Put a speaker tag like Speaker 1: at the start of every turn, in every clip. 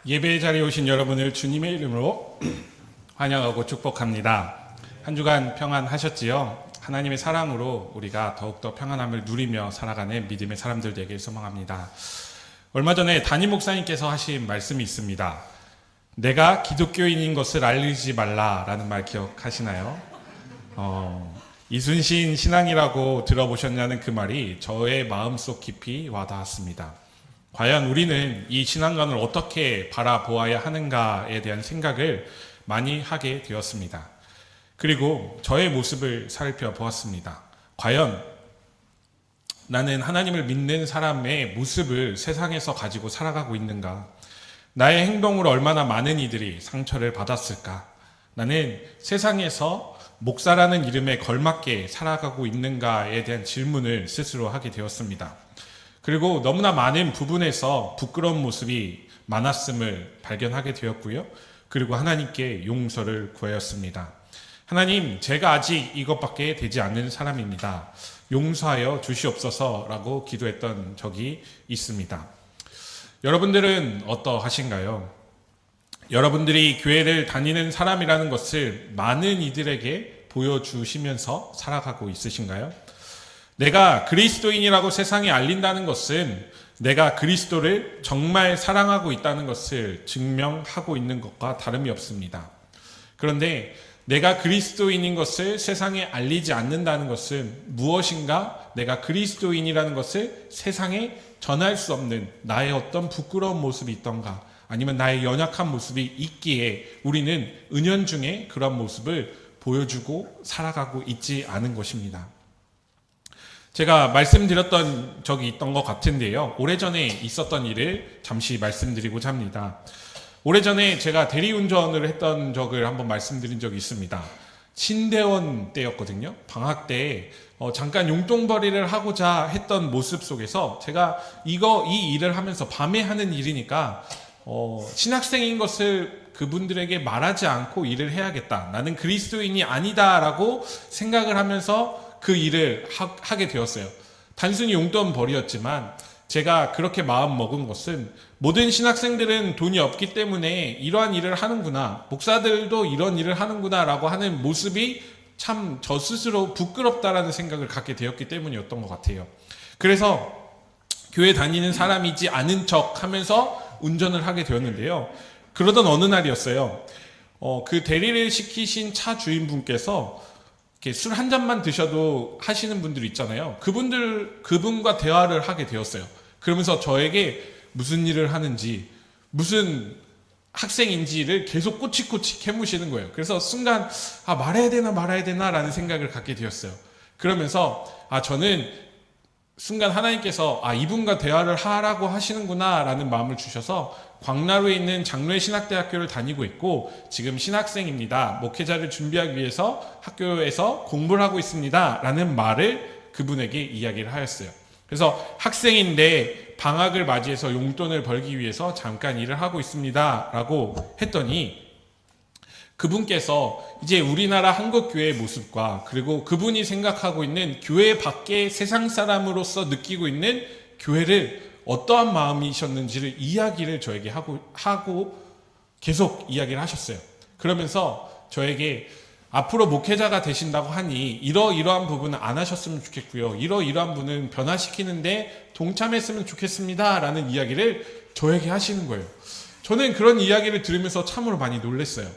Speaker 1: 예배의 자리에 오신 여러분을 주님의 이름으로 환영하고 축복합니다. 한 주간 평안하셨지요? 하나님의 사랑으로 우리가 더욱더 평안함을 누리며 살아가는 믿음의 사람들 되길 소망합니다. 얼마 전에 담임 목사님께서 하신 말씀이 있습니다. 내가 기독교인인 것을 알리지 말라라는 말 기억하시나요? 이순신 신앙이라고 들어보셨냐는 그 말이 저의 마음속 깊이 와닿았습니다. 과연 우리는 이 신앙관을 어떻게 바라보아야 하는가에 대한 생각을 많이 하게 되었습니다. 그리고 저의 모습을 살펴보았습니다. 과연 나는 하나님을 믿는 사람의 모습을 세상에서 가지고 살아가고 있는가? 나의 행동으로 얼마나 많은 이들이 상처를 받았을까? 나는 세상에서 목사라는 이름에 걸맞게 살아가고 있는가에 대한 질문을 스스로 하게 되었습니다. 그리고 너무나 많은 부분에서 부끄러운 모습이 많았음을 발견하게 되었고요. 그리고 하나님께 용서를 구하였습니다. 하나님, 제가 아직 이것밖에 되지 않는 사람입니다. 용서하여 주시옵소서라고 기도했던 적이 있습니다. 여러분들은 어떠하신가요? 여러분들이 교회를 다니는 사람이라는 것을 많은 이들에게 보여주시면서 살아가고 있으신가요? 내가 그리스도인이라고 세상에 알린다는 것은 내가 그리스도를 정말 사랑하고 있다는 것을 증명하고 있는 것과 다름이 없습니다. 그런데 내가 그리스도인인 것을 세상에 알리지 않는다는 것은 무엇인가 내가 그리스도인이라는 것을 세상에 전할 수 없는 나의 어떤 부끄러운 모습이 있던가 아니면 나의 연약한 모습이 있기에 우리는 은연중에 그런 모습을 보여주고 살아가고 있지 않은 것입니다. 제가 말씀드렸던 적이 있던 것 같은데요. 오래전에 있었던 일을 잠시 말씀드리고자 합니다. 오래전에 제가 대리운전을 했던 적을 한번 말씀드린 적이 있습니다. 신대원 때였거든요. 방학 때 잠깐 용돈벌이를 하고자 했던 모습 속에서 제가 이 일을 하면서 밤에 하는 일이니까 신학생인 것을 그분들에게 말하지 않고 일을 해야겠다. 나는 그리스도인이 아니다라고 생각을 하면서 그 일을 하게 되었어요. 단순히 용돈벌이였지만 제가 그렇게 마음 먹은 것은 모든 신학생들은 돈이 없기 때문에 이러한 일을 하는구나, 목사들도 이런 일을 하는구나 라고 하는 모습이 참 저 스스로 부끄럽다라는 생각을 갖게 되었기 때문이었던 것 같아요. 그래서 교회 다니는 사람이지 않은 척 하면서 운전을 하게 되었는데요. 그러던 어느 날이었어요. 그 대리를 시키신 차 주인분께서 술 한 잔만 드셔도 하시는 분들 있잖아요. 그분과 대화를 하게 되었어요. 그러면서 저에게 무슨 일을 하는지, 무슨 학생인지를 계속 꼬치꼬치 캐무시는 거예요. 그래서 순간, 말해야 되나 말아야 되나 라는 생각을 갖게 되었어요. 그러면서, 저는 순간 하나님께서, 이분과 대화를 하라고 하시는구나 라는 마음을 주셔서 광나루에 있는 장로의 신학대학교를 다니고 있고 지금 신학생입니다. 목회자를 준비하기 위해서 학교에서 공부를 하고 있습니다. 라는 말을 그분에게 이야기를 하였어요. 그래서 학생인데 방학을 맞이해서 용돈을 벌기 위해서 잠깐 일을 하고 있습니다. 라고 했더니 그분께서 이제 우리나라 한국교회의 모습과 그리고 그분이 생각하고 있는 교회 밖의 세상 사람으로서 느끼고 있는 교회를 어떠한 마음이셨는지를 이야기를 저에게 하고 계속 이야기를 하셨어요. 그러면서 저에게 앞으로 목회자가 되신다고 하니 이러이러한 부분은 안 하셨으면 좋겠고요. 이러이러한 부분은 변화시키는데 동참했으면 좋겠습니다. 라는 이야기를 저에게 하시는 거예요. 저는 그런 이야기를 들으면서 참으로 많이 놀랐어요.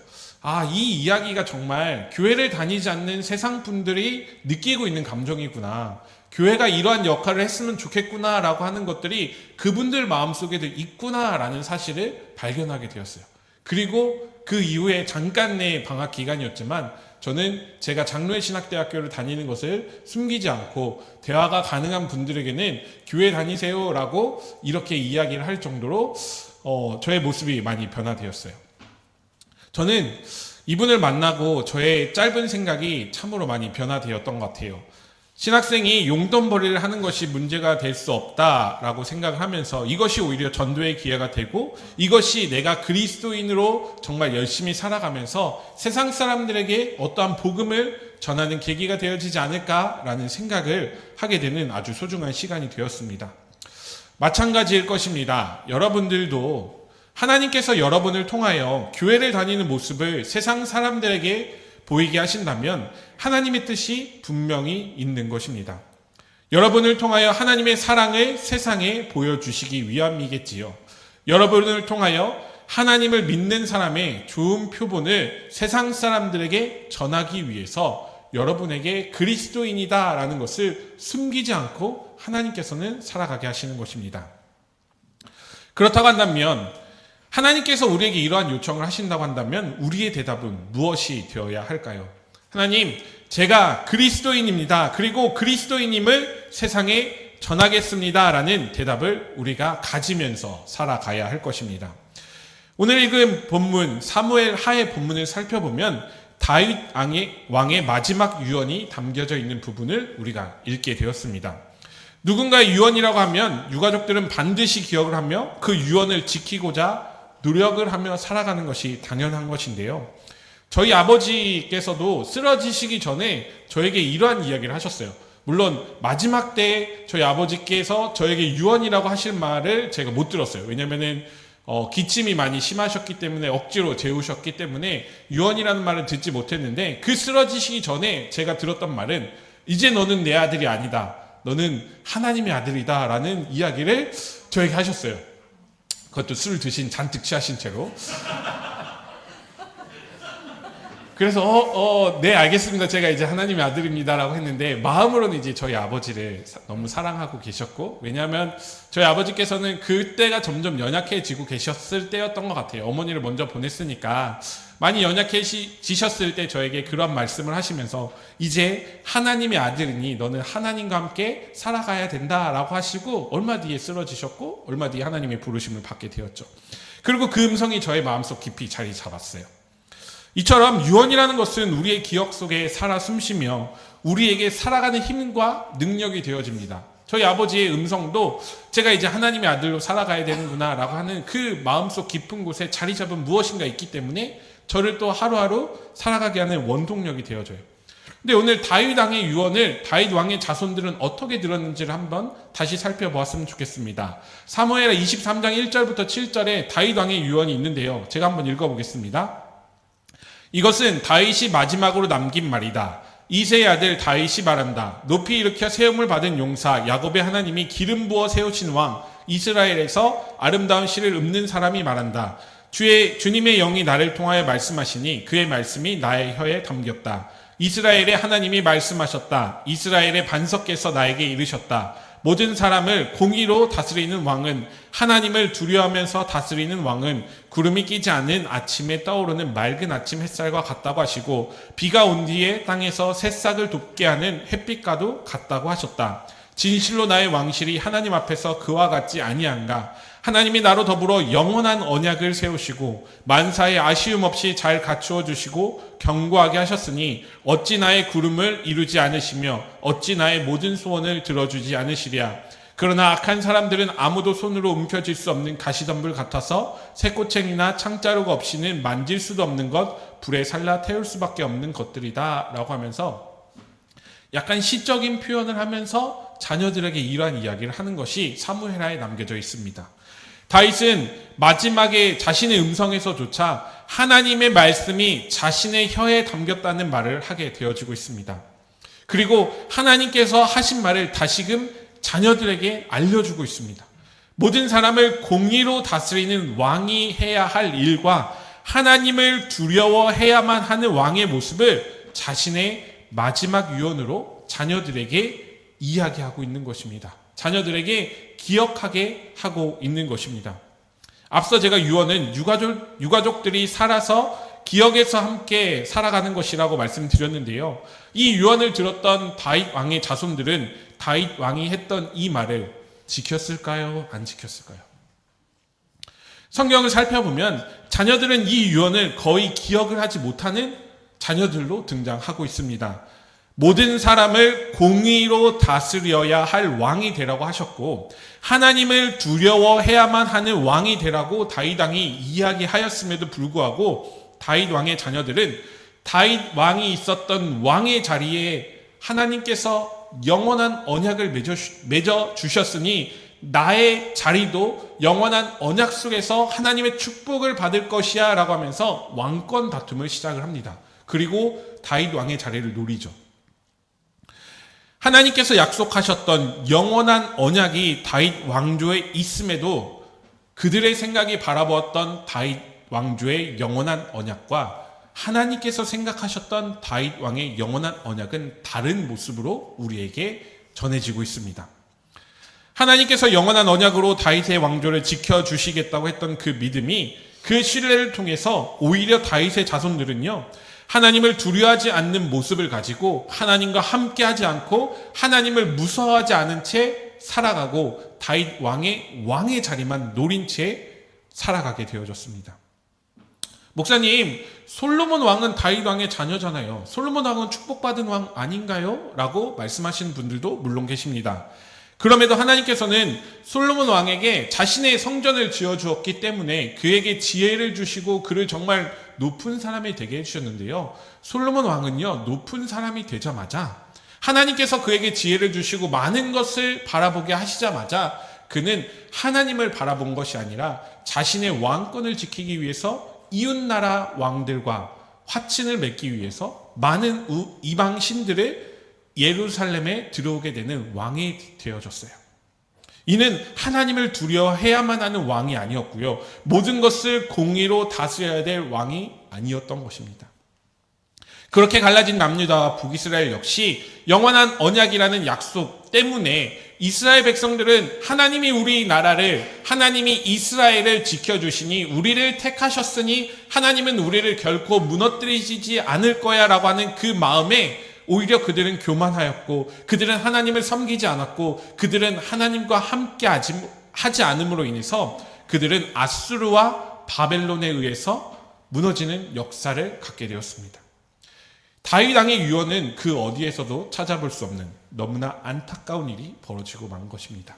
Speaker 1: 이 이야기가 정말 교회를 다니지 않는 세상 분들이 느끼고 있는 감정이구나. 교회가 이러한 역할을 했으면 좋겠구나 라고 하는 것들이 그분들 마음속에도 있구나 라는 사실을 발견하게 되었어요. 그리고 그 이후에 잠깐의 방학 기간이었지만 저는 제가 장로의 신학대학교를 다니는 것을 숨기지 않고 대화가 가능한 분들에게는 교회 다니세요 라고 이렇게 이야기를 할 정도로 저의 모습이 많이 변화되었어요. 저는 이분을 만나고 저의 짧은 생각이 참으로 많이 변화되었던 것 같아요. 신학생이 용돈벌이를 하는 것이 문제가 될 수 없다라고 생각을 하면서 이것이 오히려 전도의 기회가 되고 이것이 내가 그리스도인으로 정말 열심히 살아가면서 세상 사람들에게 어떠한 복음을 전하는 계기가 되어지지 않을까라는 생각을 하게 되는 아주 소중한 시간이 되었습니다. 마찬가지일 것입니다. 여러분들도 하나님께서 여러분을 통하여 교회를 다니는 모습을 세상 사람들에게 보이게 하신다면 하나님의 뜻이 분명히 있는 것입니다. 여러분을 통하여 하나님의 사랑을 세상에 보여주시기 위함이겠지요. 여러분을 통하여 하나님을 믿는 사람의 좋은 표본을 세상 사람들에게 전하기 위해서 여러분에게 그리스도인이다 라는 것을 숨기지 않고 하나님께서는 살아가게 하시는 것입니다. 그렇다고 한다면 하나님께서 우리에게 이러한 요청을 하신다고 한다면 우리의 대답은 무엇이 되어야 할까요? 하나님, 제가 그리스도인입니다. 그리고 그리스도인임을 세상에 전하겠습니다 라는 대답을 우리가 가지면서 살아가야 할 것입니다. 오늘 읽은 본문 사무엘 하의 본문을 살펴보면 다윗 왕의 마지막 유언이 담겨져 있는 부분을 우리가 읽게 되었습니다. 누군가의 유언이라고 하면 유가족들은 반드시 기억을 하며 그 유언을 지키고자 노력을 하며 살아가는 것이 당연한 것인데요. 저희 아버지께서도 쓰러지시기 전에 저에게 이러한 이야기를 하셨어요. 물론 마지막 때에 저희 아버지께서 저에게 유언이라고 하실 말을 제가 못 들었어요. 왜냐면은 기침이 많이 심하셨기 때문에 억지로 재우셨기 때문에 유언이라는 말을 듣지 못했는데 그 쓰러지시기 전에 제가 들었던 말은 이제 너는 내 아들이 아니다. 너는 하나님의 아들이다 라는 이야기를 저에게 하셨어요. 그것도 술 드신 잔뜩 취하신 채로. 그래서 네 알겠습니다. 제가 이제 하나님의 아들입니다 라고 했는데 마음으로는 이제 저희 아버지를 너무 사랑하고 계셨고, 왜냐하면 저희 아버지께서는 그때가 점점 연약해지고 계셨을 때였던 것 같아요. 어머니를 먼저 보냈으니까 많이 연약해지셨을 때 저에게 그런 말씀을 하시면서 이제 하나님의 아들이니 너는 하나님과 함께 살아가야 된다라고 하시고 얼마 뒤에 쓰러지셨고 얼마 뒤에 하나님의 부르심을 받게 되었죠. 그리고 그 음성이 저의 마음속 깊이 자리 잡았어요. 이처럼 유언이라는 것은 우리의 기억 속에 살아 숨쉬며 우리에게 살아가는 힘과 능력이 되어집니다. 저희 아버지의 음성도 제가 이제 하나님의 아들로 살아가야 되는구나 라고 하는 그 마음속 깊은 곳에 자리 잡은 무엇인가 있기 때문에 저를 또 하루하루 살아가게 하는 원동력이 되어져요. 근데 오늘 다윗 왕의 유언을 다윗 왕의 자손들은 어떻게 들었는지를 한번 다시 살펴보았으면 좋겠습니다. 사무엘 23장 1절부터 7절에 다윗 왕의 유언이 있는데요. 제가 한번 읽어보겠습니다. 이것은 다윗이 마지막으로 남긴 말이다. 이새의 아들 다윗이 말한다. 높이 일으켜 세움을 받은 용사 야곱의 하나님이 기름 부어 세우신 왕 이스라엘에서 아름다운 시를 읊는 사람이 말한다. 주님의 영이 나를 통하여 말씀하시니 그의 말씀이 나의 혀에 담겼다. 이스라엘의 하나님이 말씀하셨다. 이스라엘의 반석께서 나에게 이르셨다. 모든 사람을 공의로 다스리는 왕은, 하나님을 두려워하면서 다스리는 왕은 구름이 끼지 않은 아침에 떠오르는 맑은 아침 햇살과 같다고 하시고 비가 온 뒤에 땅에서 새싹을 돋게 하는 햇빛과도 같다고 하셨다. 진실로 나의 왕실이 하나님 앞에서 그와 같지 아니한가. 하나님이 나로 더불어 영원한 언약을 세우시고 만사에 아쉬움 없이 잘 갖추어 주시고 견고하게 하셨으니 어찌 나의 구름을 이루지 않으시며 어찌 나의 모든 소원을 들어주지 않으시랴. 그러나 악한 사람들은 아무도 손으로 움켜쥘 수 없는 가시덤불 같아서 새꼬챙이나 창자루가 없이는 만질 수도 없는 것, 불에 살라 태울 수밖에 없는 것들이다 라고 하면서 약간 시적인 표현을 하면서 자녀들에게 이러한 이야기를 하는 것이 사무엘하에 남겨져 있습니다. 다윗은 마지막에 자신의 음성에서조차 하나님의 말씀이 자신의 혀에 담겼다는 말을 하게 되어지고 있습니다. 그리고 하나님께서 하신 말을 다시금 자녀들에게 알려주고 있습니다. 모든 사람을 공의로 다스리는 왕이 해야 할 일과 하나님을 두려워해야만 하는 왕의 모습을 자신의 마지막 유언으로 자녀들에게 이야기하고 있는 것입니다. 자녀들에게 기억하게 하고 있는 것입니다. 앞서 제가 유언은 유가족들이 살아서 기억에서 함께 살아가는 것이라고 말씀드렸는데요. 이 유언을 들었던 다윗 왕의 자손들은 다윗 왕이 했던 이 말을 지켰을까요? 안 지켰을까요? 성경을 살펴보면 자녀들은 이 유언을 거의 기억을 하지 못하는 자녀들로 등장하고 있습니다. 모든 사람을 공의로 다스려야 할 왕이 되라고 하셨고 하나님을 두려워해야만 하는 왕이 되라고 다윗 왕이 이야기하였음에도 불구하고 다윗 왕의 자녀들은 다윗 왕이 있었던 왕의 자리에 하나님께서 영원한 언약을 맺어 주셨으니 나의 자리도 영원한 언약 속에서 하나님의 축복을 받을 것이야 라고 하면서 왕권 다툼을 시작을 합니다. 그리고 다윗 왕의 자리를 노리죠. 하나님께서 약속하셨던 영원한 언약이 다윗 왕조에 있음에도 그들의 생각이 바라보았던 다윗 왕조의 영원한 언약과 하나님께서 생각하셨던 다윗 왕의 영원한 언약은 다른 모습으로 우리에게 전해지고 있습니다. 하나님께서 영원한 언약으로 다윗의 왕조를 지켜주시겠다고 했던 그 믿음이, 그 신뢰를 통해서 오히려 다윗의 자손들은요, 하나님을 두려워하지 않는 모습을 가지고 하나님과 함께하지 않고 하나님을 무서워하지 않은 채 살아가고 다윗 왕의 자리만 노린 채 살아가게 되어졌습니다. 목사님, 솔로몬 왕은 다윗 왕의 자녀잖아요. 솔로몬 왕은 축복받은 왕 아닌가요? 라고 말씀하시는 분들도 물론 계십니다. 그럼에도 하나님께서는 솔로몬 왕에게 자신의 성전을 지어주었기 때문에 그에게 지혜를 주시고 그를 정말 높은 사람이 되게 해주셨는데요. 솔로몬 왕은요, 높은 사람이 되자마자 하나님께서 그에게 지혜를 주시고 많은 것을 바라보게 하시자마자 그는 하나님을 바라본 것이 아니라 자신의 왕권을 지키기 위해서 이웃나라 왕들과 화친을 맺기 위해서 많은 이방 신들을 예루살렘에 들어오게 되는 왕이 되어졌어요. 이는 하나님을 두려워해야만 하는 왕이 아니었고요, 모든 것을 공의로 다스려야 될 왕이 아니었던 것입니다. 그렇게 갈라진 남유다와 북이스라엘 역시 영원한 언약이라는 약속 때문에 이스라엘 백성들은 하나님이 우리나라를, 하나님이 이스라엘을 지켜주시니 우리를 택하셨으니 하나님은 우리를 결코 무너뜨리지 않을 거야 라고 하는 그 마음에 오히려 그들은 교만하였고, 그들은 하나님을 섬기지 않았고, 그들은 하나님과 함께 하지 않음으로 인해서 그들은 아수르와 바벨론에 의해서 무너지는 역사를 갖게 되었습니다. 다윗 왕의 유언은 그 어디에서도 찾아볼 수 없는 너무나 안타까운 일이 벌어지고 만 것입니다.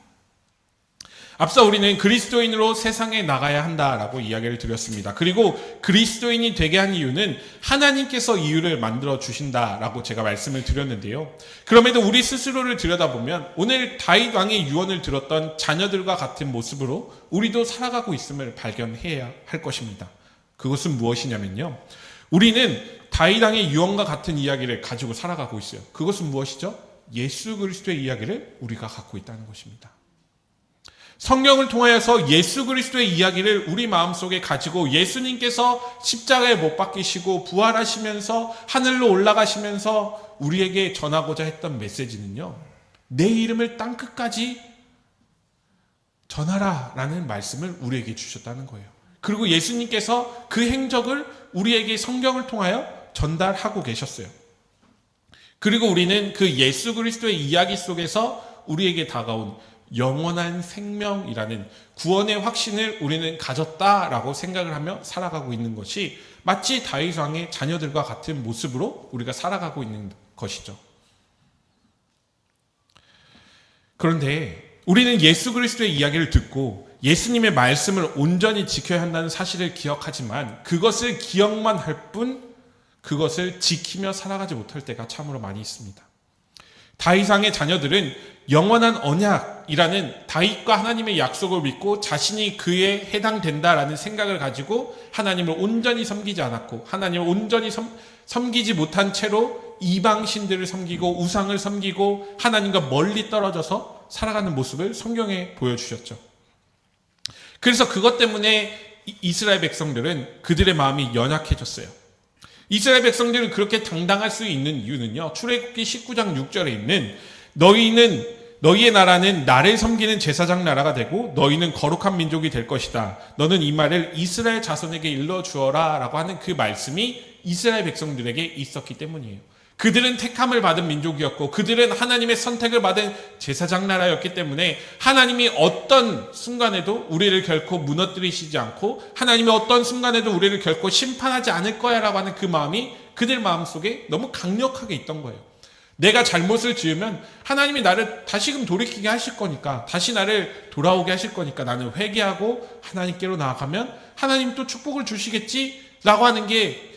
Speaker 1: 앞서 우리는 그리스도인으로 세상에 나가야 한다라고 이야기를 드렸습니다. 그리고 그리스도인이 되게 한 이유는 하나님께서 이유를 만들어 주신다라고 제가 말씀을 드렸는데요. 그럼에도 우리 스스로를 들여다보면 오늘 다윗 왕의 유언을 들었던 자녀들과 같은 모습으로 우리도 살아가고 있음을 발견해야 할 것입니다. 그것은 무엇이냐면요, 우리는 다윗 왕의 유언과 같은 이야기를 가지고 살아가고 있어요. 그것은 무엇이죠? 예수 그리스도의 이야기를 우리가 갖고 있다는 것입니다. 성경을 통하여서 예수 그리스도의 이야기를 우리 마음속에 가지고 예수님께서 십자가에 못 박히시고 부활하시면서 하늘로 올라가시면서 우리에게 전하고자 했던 메시지는요, 내 이름을 땅끝까지 전하라 라는 말씀을 우리에게 주셨다는 거예요. 그리고 예수님께서 그 행적을 우리에게 성경을 통하여 전달하고 계셨어요. 그리고 우리는 그 예수 그리스도의 이야기 속에서 우리에게 다가온 영원한 생명이라는 구원의 확신을 우리는 가졌다라고 생각을 하며 살아가고 있는 것이 마치 다윗 왕의 자녀들과 같은 모습으로 우리가 살아가고 있는 것이죠. 그런데 우리는 예수 그리스도의 이야기를 듣고 예수님의 말씀을 온전히 지켜야 한다는 사실을 기억하지만 그것을 기억만 할 뿐 그것을 지키며 살아가지 못할 때가 참으로 많이 있습니다. 다윗 왕의 자녀들은 영원한 언약이라는 다윗과 하나님의 약속을 믿고 자신이 그에 해당된다라는 생각을 가지고 하나님을 온전히 섬기지 않았고, 하나님을 온전히 섬기지 못한 채로 이방 신들을 섬기고 우상을 섬기고 하나님과 멀리 떨어져서 살아가는 모습을 성경에 보여주셨죠. 그래서 그것 때문에 이스라엘 백성들은 그들의 마음이 연약해졌어요. 이스라엘 백성들은 그렇게 당당할 수 있는 이유는요, 출애굽기 19장 6절에 있는 너희의 나라는 나를 섬기는 제사장 나라가 되고 너희는 거룩한 민족이 될 것이다. 너는 이 말을 이스라엘 자손에게 일러주어라 라고 하는 그 말씀이 이스라엘 백성들에게 있었기 때문이에요. 그들은 택함을 받은 민족이었고 그들은 하나님의 선택을 받은 제사장 나라였기 때문에 하나님이 어떤 순간에도 우리를 결코 무너뜨리시지 않고 하나님이 어떤 순간에도 우리를 결코 심판하지 않을 거야 라고 하는 그 마음이 그들 마음속에 너무 강력하게 있던 거예요. 내가 잘못을 지으면 하나님이 나를 다시금 돌이키게 하실 거니까, 다시 나를 돌아오게 하실 거니까 나는 회개하고 하나님께로 나아가면 하나님 또 축복을 주시겠지 라고 하는 게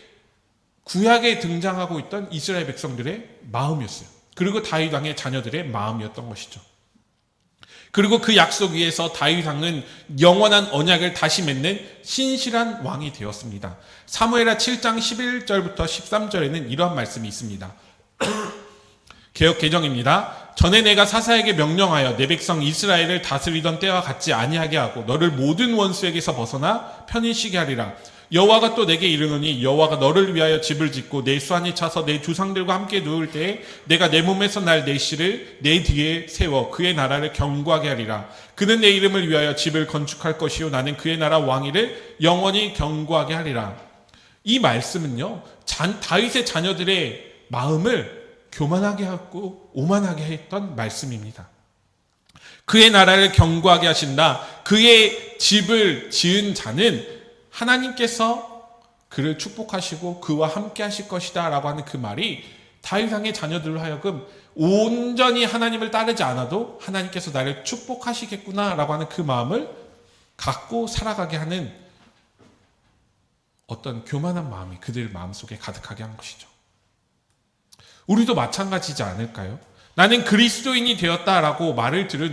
Speaker 1: 구약에 등장하고 있던 이스라엘 백성들의 마음이었어요. 그리고 다윗 왕의 자녀들의 마음이었던 것이죠. 그리고 그 약속 위에서 다윗 왕은 영원한 언약을 다시 맺는 신실한 왕이 되었습니다. 사무엘하 7장 11절부터 13절에는 이러한 말씀이 있습니다. 개역 개정입니다. 전에 내가 사사에게 명령하여 내 백성 이스라엘을 다스리던 때와 같지 아니하게 하고 너를 모든 원수에게서 벗어나 편히 쉬게 하리라. 여호와가 또 내게 이르노니 여호와가 너를 위하여 집을 짓고 내 수완이 차서 내 조상들과 함께 누울 때에 내가 내 몸에서 날 내 씨를 내 뒤에 세워 그의 나라를 견고하게 하리라. 그는 내 이름을 위하여 집을 건축할 것이요 나는 그의 나라 왕위를 영원히 견고하게 하리라. 이 말씀은요, 다윗의 자녀들의 마음을 교만하게 하고 오만하게 했던 말씀입니다. 그의 나라를 견고하게 하신다. 그의 집을 지은 자는 하나님께서 그를 축복하시고 그와 함께 하실 것이다 라고 하는 그 말이 다윗 왕의 자녀들로 하여금 온전히 하나님을 따르지 않아도 하나님께서 나를 축복하시겠구나 라고 하는 그 마음을 갖고 살아가게 하는 어떤 교만한 마음이 그들 마음속에 가득하게 한 것이죠. 우리도 마찬가지지 않을까요? 나는 그리스도인이 되었다라고 말을 들은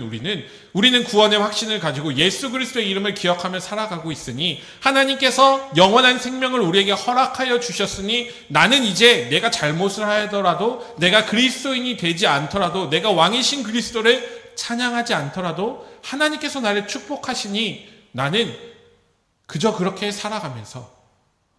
Speaker 1: 우리는 구원의 확신을 가지고 예수 그리스도의 이름을 기억하며 살아가고 있으니 하나님께서 영원한 생명을 우리에게 허락하여 주셨으니 나는 이제 내가 잘못을 하더라도 내가 그리스도인이 되지 않더라도 내가 왕이신 그리스도를 찬양하지 않더라도 하나님께서 나를 축복하시니 나는 그저 그렇게 살아가면서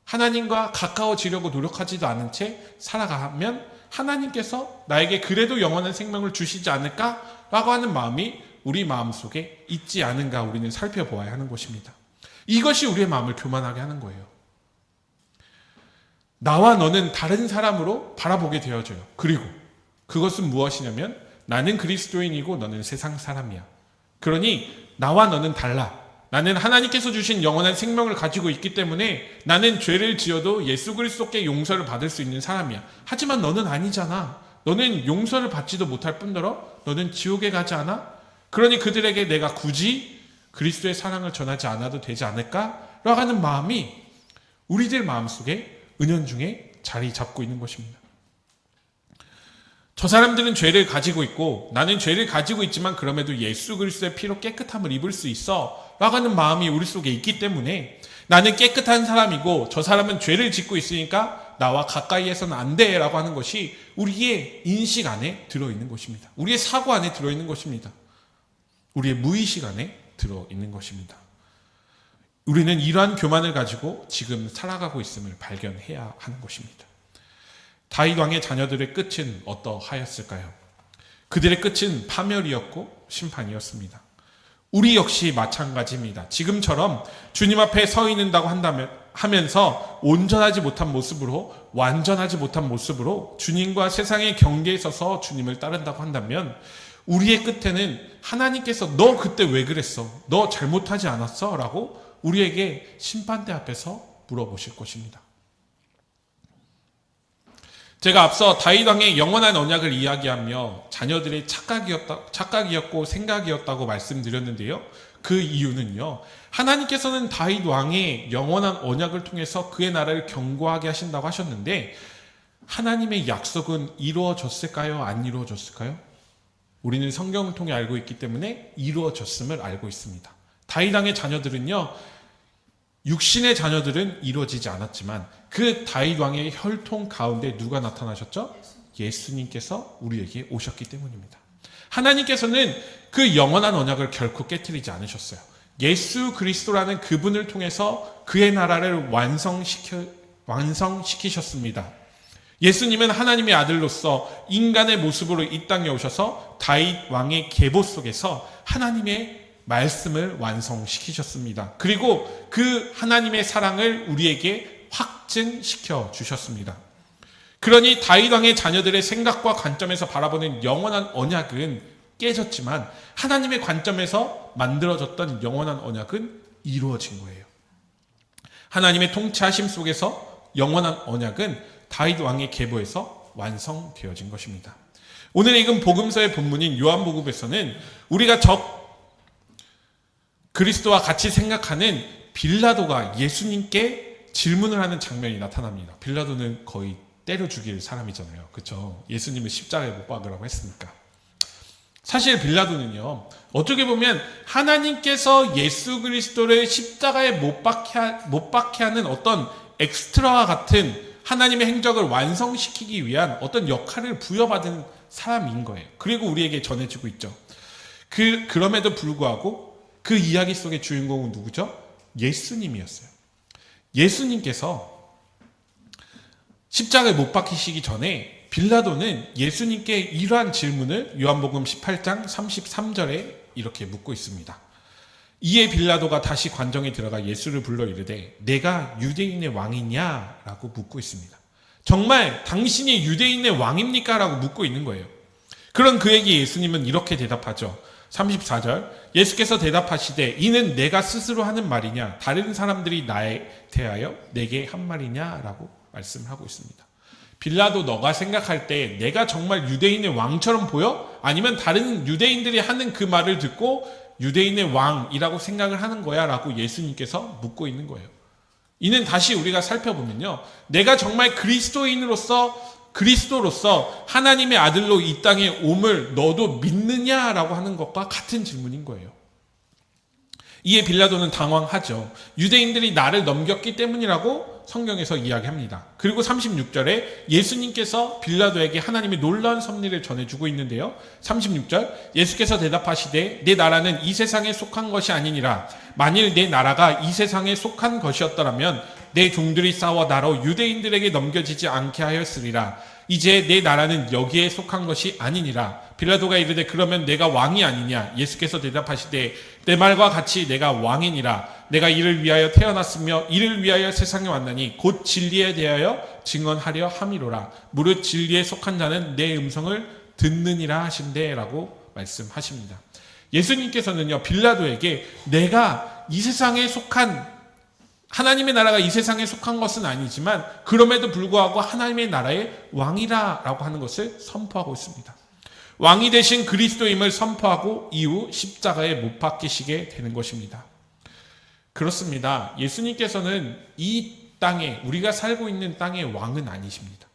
Speaker 1: 하나님과 가까워지려고 노력하지도 않은 채 살아가면 하나님께서 나에게 그래도 영원한 생명을 주시지 않을까라고 하는 마음이 우리 마음속에 있지 않은가 우리는 살펴보아야 하는 것입니다. 이것이 우리의 마음을 교만하게 하는 거예요. 나와 너는 다른 사람으로 바라보게 되어져요. 그리고 그것은 무엇이냐면 나는 그리스도인이고 너는 세상 사람이야. 그러니 나와 너는 달라. 나는 하나님께서 주신 영원한 생명을 가지고 있기 때문에 나는 죄를 지어도 예수 그리스도께 용서를 받을 수 있는 사람이야. 하지만 너는 아니잖아. 너는 용서를 받지도 못할 뿐더러 너는 지옥에 가지 않아? 그러니 그들에게 내가 굳이 그리스도의 사랑을 전하지 않아도 되지 않을까? 라고 하는 마음이 우리들 마음속에 은연중에 자리 잡고 있는 것입니다. 저 사람들은 죄를 가지고 있고 나는 죄를 가지고 있지만 그럼에도 예수 그리스도의 피로 깨끗함을 입을 수 있어 라고 하는 마음이 우리 속에 있기 때문에 나는 깨끗한 사람이고 저 사람은 죄를 짓고 있으니까 나와 가까이에서는 안 돼 라고 하는 것이 우리의 인식 안에 들어있는 것입니다. 우리의 사고 안에 들어있는 것입니다. 우리의 무의식 안에 들어있는 것입니다. 우리는 이러한 교만을 가지고 지금 살아가고 있음을 발견해야 하는 것입니다. 다윗 왕의 자녀들의 끝은 어떠하였을까요? 그들의 끝은 파멸이었고 심판이었습니다. 우리 역시 마찬가지입니다. 지금처럼 주님 앞에 서 있는다고 하면서 온전하지 못한 모습으로 완전하지 못한 모습으로 주님과 세상의 경계에 서서 주님을 따른다고 한다면 우리의 끝에는 하나님께서 너 그때 왜 그랬어? 너 잘못하지 않았어? 라고 우리에게 심판대 앞에서 물어보실 것입니다. 제가 앞서 다윗 왕의 영원한 언약을 이야기하며 자녀들의 착각이었고 생각이었다고 말씀드렸는데요. 그 이유는요. 하나님께서는 다윗 왕의 영원한 언약을 통해서 그의 나라를 견고하게 하신다고 하셨는데 하나님의 약속은 이루어졌을까요? 안 이루어졌을까요? 우리는 성경을 통해 알고 있기 때문에 이루어졌음을 알고 있습니다. 다윗 왕의 자녀들은요. 육신의 자녀들은 이루어지지 않았지만 그 다윗 왕의 혈통 가운데 누가 나타나셨죠? 예수님께서 우리에게 오셨기 때문입니다. 하나님께서는 그 영원한 언약을 결코 깨트리지 않으셨어요. 예수 그리스도라는 그분을 통해서 그의 나라를 완성시키셨습니다. 예수님은 하나님의 아들로서 인간의 모습으로 이 땅에 오셔서 다윗 왕의 계보 속에서 하나님의 말씀을 완성시키셨습니다. 그리고 그 하나님의 사랑을 우리에게 확증시켜 주셨습니다. 그러니 다윗 왕의 자녀들의 생각과 관점에서 바라보는 영원한 언약은 깨졌지만 하나님의 관점에서 만들어졌던 영원한 언약은 이루어진 거예요. 하나님의 통치하심 속에서 영원한 언약은 다윗 왕의 계보에서 완성되어진 것입니다. 오늘 읽은 복음서의 본문인 요한복음에서는 우리가 그리스도와 같이 생각하는 빌라도가 예수님께 질문을 하는 장면이 나타납니다. 빌라도는 거의 때려 죽일 사람이잖아요. 그렇죠? 예수님을 십자가에 못 박으라고 했으니까. 사실 빌라도는요, 어떻게 보면 하나님께서 예수 그리스도를 십자가에 못 박게 하는 어떤 엑스트라와 같은 하나님의 행적을 완성시키기 위한 어떤 역할을 부여받은 사람인 거예요. 그리고 우리에게 전해지고 있죠. 그럼에도 불구하고 그 이야기 속의 주인공은 누구죠? 예수님이었어요. 예수님께서 십자가에 못 박히시기 전에 빌라도는 예수님께 이러한 질문을 요한복음 18장 33절에 이렇게 묻고 있습니다. 이에 빌라도가 다시 관정에 들어가 예수를 불러 이르되 내가 유대인의 왕이냐? 라고 묻고 있습니다. 정말 당신이 유대인의 왕입니까? 라고 묻고 있는 거예요. 그런 그에게 예수님은 이렇게 대답하죠. 34절 예수께서 대답하시되 이는 내가 스스로 하는 말이냐? 다른 사람들이 나에 대하여 내게 한 말이냐? 라고 말씀을 하고 있습니다. 빌라도, 너가 생각할 때 내가 정말 유대인의 왕처럼 보여? 아니면 다른 유대인들이 하는 그 말을 듣고 유대인의 왕이라고 생각을 하는 거야? 라고 예수님께서 묻고 있는 거예요. 이는 다시 우리가 살펴보면요, 내가 정말 그리스도로서 하나님의 아들로 이 땅에 옴을 너도 믿느냐라고 하는 것과 같은 질문인 거예요. 이에 빌라도는 당황하죠. 유대인들이 나를 넘겼기 때문이라고 성경에서 이야기합니다. 그리고 36절에 예수님께서 빌라도에게 하나님의 놀라운 섭리를 전해주고 있는데요. 36절 예수께서 대답하시되 내 나라는 이 세상에 속한 것이 아니니라. 만일 내 나라가 이 세상에 속한 것이었더라면 내 종들이 싸워 나로 유대인들에게 넘겨지지 않게 하였으리라. 이제 내 나라는 여기에 속한 것이 아니니라. 빌라도가 이르되 그러면 내가 왕이 아니냐? 예수께서 대답하시되 내 말과 같이 내가 왕이니라. 내가 이를 위하여 태어났으며 이를 위하여 세상에 왔나니 곧 진리에 대하여 증언하려 함이로라. 무릇 진리에 속한 자는 내 음성을 듣느니라 하신대 라고 말씀하십니다. 예수님께서는요, 빌라도에게 내가 이 세상에 속한, 하나님의 나라가 이 세상에 속한 것은 아니지만 그럼에도 불구하고 하나님의 나라의 왕이라 라고 하는 것을 선포하고 있습니다. 왕이 되신 그리스도임을 선포하고 이후 십자가에 못 박히시게 되는 것입니다. 그렇습니다. 예수님께서는 이 땅에, 우리가 살고 있는 땅의 왕은 아니십니다.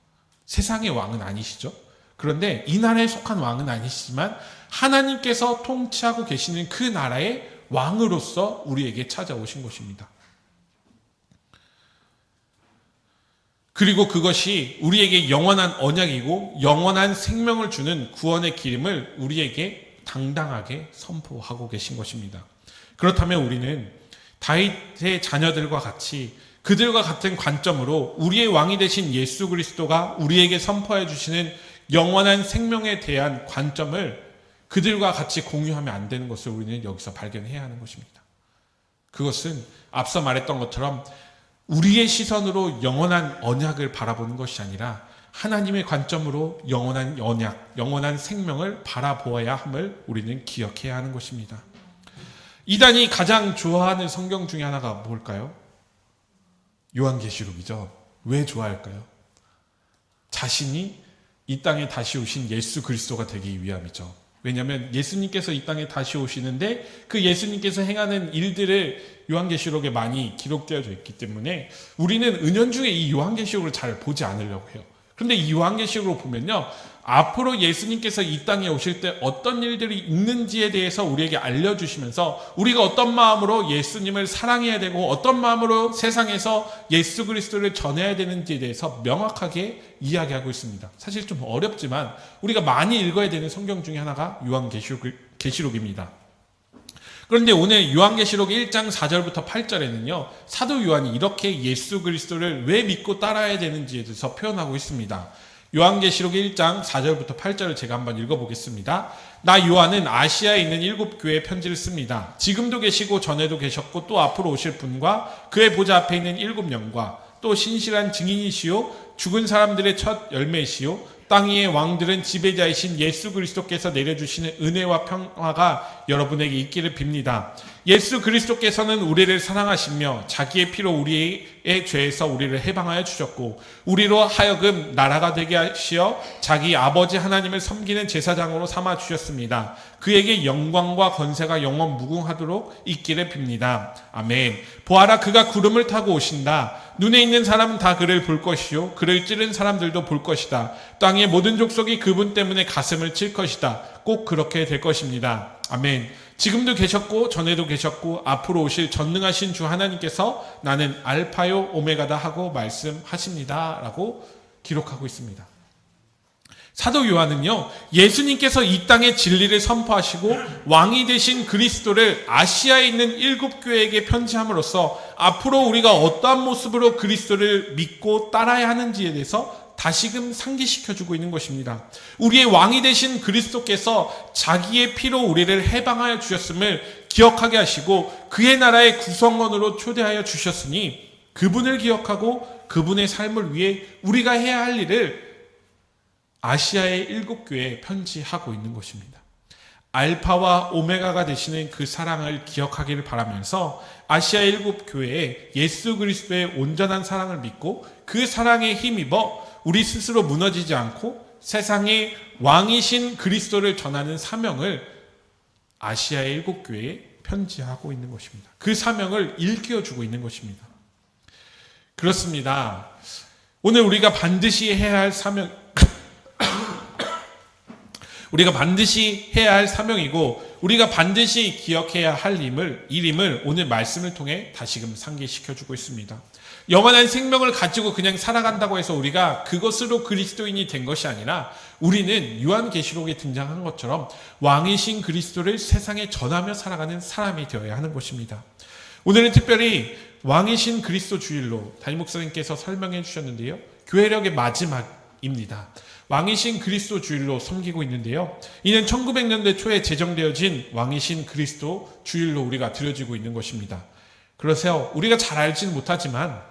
Speaker 1: 세상의 왕은 아니시죠. 그런데 이 나라에 속한 왕은 아니시지만 하나님께서 통치하고 계시는 그 나라의 왕으로서 우리에게 찾아오신 것입니다. 그리고 그것이 우리에게 영원한 언약이고 영원한 생명을 주는 구원의 기름을 우리에게 당당하게 선포하고 계신 것입니다. 그렇다면 우리는 다윗의 자녀들과 같이 그들과 같은 관점으로 우리의 왕이 되신 예수 그리스도가 우리에게 선포해 주시는 영원한 생명에 대한 관점을 그들과 같이 공유하면 안 되는 것을 우리는 여기서 발견해야 하는 것입니다. 그것은 앞서 말했던 것처럼 우리의 시선으로 영원한 언약을 바라보는 것이 아니라 하나님의 관점으로 영원한 언약, 영원한 생명을 바라보아야 함을 우리는 기억해야 하는 것입니다. 이단이 가장 좋아하는 성경 중에 하나가 뭘까요? 요한계시록이죠. 왜 좋아할까요? 자신이 이 땅에 다시 오신 예수 그리스도가 되기 위함이죠. 왜냐하면 예수님께서 이 땅에 다시 오시는데 그 예수님께서 행하는 일들을 요한계시록에 많이 기록되어져 있기 때문에 우리는 은연중에 이 요한계시록을 잘 보지 않으려고 해요. 그런데 이 요한계시록을 보면요, 앞으로 예수님께서 이 땅에 오실 때 어떤 일들이 있는지에 대해서 우리에게 알려주시면서 우리가 어떤 마음으로 예수님을 사랑해야 되고 어떤 마음으로 세상에서 예수 그리스도를 전해야 되는지에 대해서 명확하게 이야기하고 있습니다. 사실 좀 어렵지만 우리가 많이 읽어야 되는 성경 중에 하나가 요한계시록입니다. 그런데 오늘 요한계시록 1장 4절부터 8절에는요, 사도 요한이 이렇게 예수 그리스도를 왜 믿고 따라야 되는지에 대해서 표현하고 있습니다. 요한계시록 1장 4절부터 8절을 제가 한번 읽어보겠습니다. 나 요한은 아시아에 있는 7교회에 편지를 씁니다. 지금도 계시고 전에도 계셨고 또 앞으로 오실 분과 그의 보좌 앞에 있는 7영과 또 신실한 증인이시요 죽은 사람들의 첫 열매이시요 땅 위의 왕들은 지배자이신 예수 그리스도께서 내려주시는 은혜와 평화가 여러분에게 있기를 빕니다. 예수 그리스도께서는 우리를 사랑하시며 자기의 피로 우리의 죄에서 우리를 해방하여 주셨고 우리로 하여금 나라가 되게 하시어 자기 아버지 하나님을 섬기는 제사장으로 삼아 주셨습니다. 그에게 영광과 권세가 영원 무궁하도록 있기를 빕니다. 아멘. 보아라, 그가 구름을 타고 오신다. 눈에 있는 사람은 다 그를 볼 것이요 그를 찌른 사람들도 볼 것이다. 땅의 모든 족속이 그분 때문에 가슴을 칠 것이다. 꼭 그렇게 될 것입니다. 아멘. 지금도 계셨고 전에도 계셨고 앞으로 오실 전능하신 주 하나님께서 나는 알파요 오메가다 하고 말씀하십니다 라고 기록하고 있습니다. 사도 요한은요, 예수님께서 이 땅에 진리를 선포하시고 왕이 되신 그리스도를 아시아에 있는 7교회에게 편지함으로써 앞으로 우리가 어떠한 모습으로 그리스도를 믿고 따라야 하는지에 대해서 다시금 상기시켜주고 있는 것입니다. 우리의 왕이 되신 그리스도께서 자기의 피로 우리를 해방하여 주셨음을 기억하게 하시고 그의 나라의 구성원으로 초대하여 주셨으니 그분을 기억하고 그분의 삶을 위해 우리가 해야 할 일을 아시아의 7교회에 편지하고 있는 것입니다. 알파와 오메가가 되시는 그 사랑을 기억하기를 바라면서 아시아 7교회에 예수 그리스도의 온전한 사랑을 믿고 그 사랑에 힘입어 우리 스스로 무너지지 않고 세상의 왕이신 그리스도를 전하는 사명을 아시아의 7교회에 편지하고 있는 것입니다. 그 사명을 일깨워주고 있는 것입니다. 그렇습니다. 오늘 우리가 반드시 해야 할 사명, 우리가 반드시 해야 할 사명이고 우리가 반드시 기억해야 할 일임을 오늘 말씀을 통해 다시금 상기시켜주고 있습니다. 영원한 생명을 가지고 그냥 살아간다고 해서 우리가 그것으로 그리스도인이 된 것이 아니라 우리는 요한계시록에 등장한 것처럼 왕이신 그리스도를 세상에 전하며 살아가는 사람이 되어야 하는 것입니다. 오늘은 특별히 왕이신 그리스도 주일로 담임 목사님께서 설명해 주셨는데요. 교회력의 마지막입니다. 왕이신 그리스도 주일로 섬기고 있는데요. 이는 1900년대 초에 제정되어진 왕이신 그리스도 주일로 우리가 드려지고 있는 것입니다. 그래서 우리가 잘 알지는 못하지만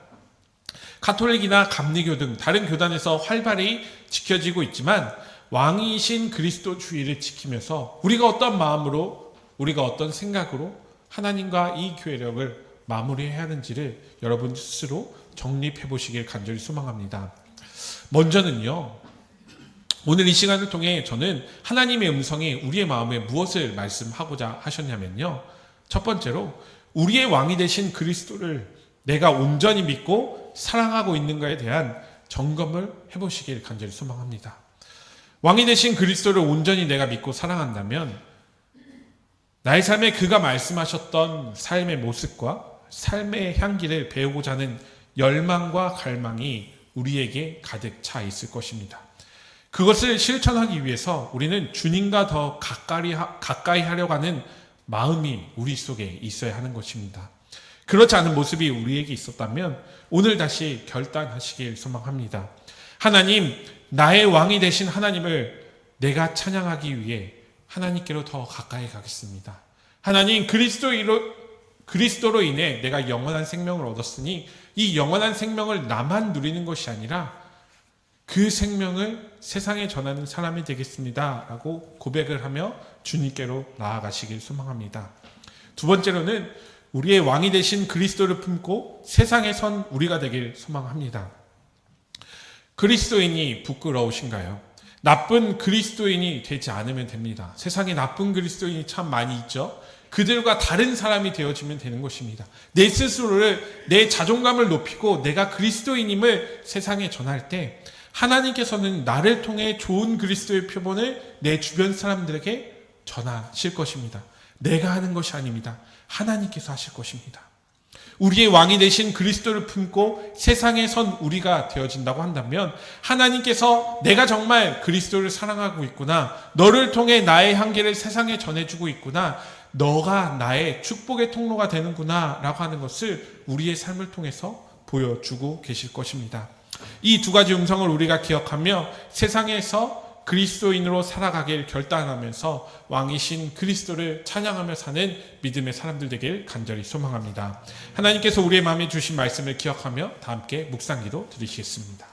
Speaker 1: 가톨릭이나 감리교 등 다른 교단에서 활발히 지켜지고 있지만 왕이신 그리스도 주일을 지키면서 우리가 어떤 마음으로 우리가 어떤 생각으로 하나님과 이 교회력을 마무리해야 하는지를 여러분 스스로 정립해 보시길 간절히 소망합니다. 먼저는요, 오늘 이 시간을 통해 저는 하나님의 음성이 우리의 마음에 무엇을 말씀하고자 하셨냐면요, 첫 번째로 우리의 왕이 되신 그리스도를 내가 온전히 믿고 사랑하고 있는가에 대한 점검을 해보시길 간절히 소망합니다. 왕이 되신 그리스도를 온전히 내가 믿고 사랑한다면 나의 삶에 그가 말씀하셨던 삶의 모습과 삶의 향기를 배우고자 하는 열망과 갈망이 우리에게 가득 차 있을 것입니다. 그것을 실천하기 위해서 우리는 주님과 더 가까이 하려고 하는 마음이 우리 속에 있어야 하는 것입니다. 그렇지 않은 모습이 우리에게 있었다면 오늘 다시 결단하시길 소망합니다. 하나님, 나의 왕이 되신 하나님을 내가 찬양하기 위해 하나님께로 더 가까이 가겠습니다. 하나님, 그리스도로 인해 내가 영원한 생명을 얻었으니 이 영원한 생명을 나만 누리는 것이 아니라 그 생명을 세상에 전하는 사람이 되겠습니다 라고 고백을 하며 주님께로 나아가시길 소망합니다. 두 번째로는 우리의 왕이 되신 그리스도를 품고 세상에 선 우리가 되길 소망합니다. 그리스도인이 부끄러우신가요? 나쁜 그리스도인이 되지 않으면 됩니다. 세상에 나쁜 그리스도인이 참 많이 있죠. 그들과 다른 사람이 되어지면 되는 것입니다. 내 스스로를, 내 자존감을 높이고 내가 그리스도인임을 세상에 전할 때 하나님께서는 나를 통해 좋은 그리스도의 표본을 내 주변 사람들에게 전하실 것입니다. 내가 하는 것이 아닙니다. 하나님께서 하실 것입니다. 우리의 왕이 되신 그리스도를 품고 세상에 선 우리가 되어진다고 한다면 하나님께서 내가 정말 그리스도를 사랑하고 있구나, 너를 통해 나의 향기를 세상에 전해주고 있구나, 너가 나의 축복의 통로가 되는구나 라고 하는 것을 우리의 삶을 통해서 보여주고 계실 것입니다. 이 두 가지 음성을 우리가 기억하며 세상에서 그리스도인으로 살아가길 결단하면서 왕이신 그리스도를 찬양하며 사는 믿음의 사람들 되길 간절히 소망합니다. 하나님께서 우리의 마음에 주신 말씀을 기억하며 다 함께 묵상기도 드리시겠습니다.